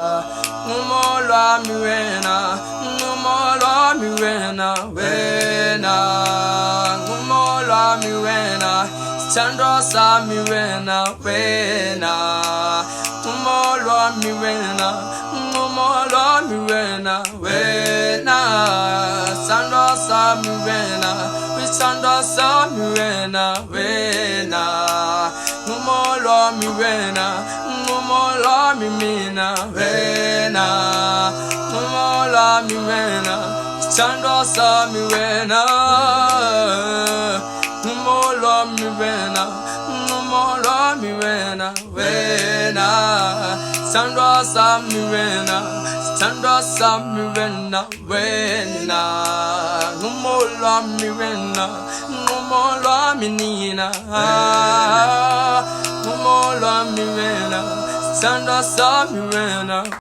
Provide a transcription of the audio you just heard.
Numolo miwena, numolo miwena, wena. Numolo miwena, Chandra sa miwena, wena. Numolo miwena, numolo miwena, wena. Chandra sa miwena, Chandra sa miwena, wena. Numolo miwena, numolo mimina, wena. Numolo miwena, Chandra sa miwena. Numolo miwena, numolo miwena, wena. Chandra sa miwena, Chandra sa miwena, wena. Numolo miwena, numolo minina. Numolo miwena, Chandra sa miwena.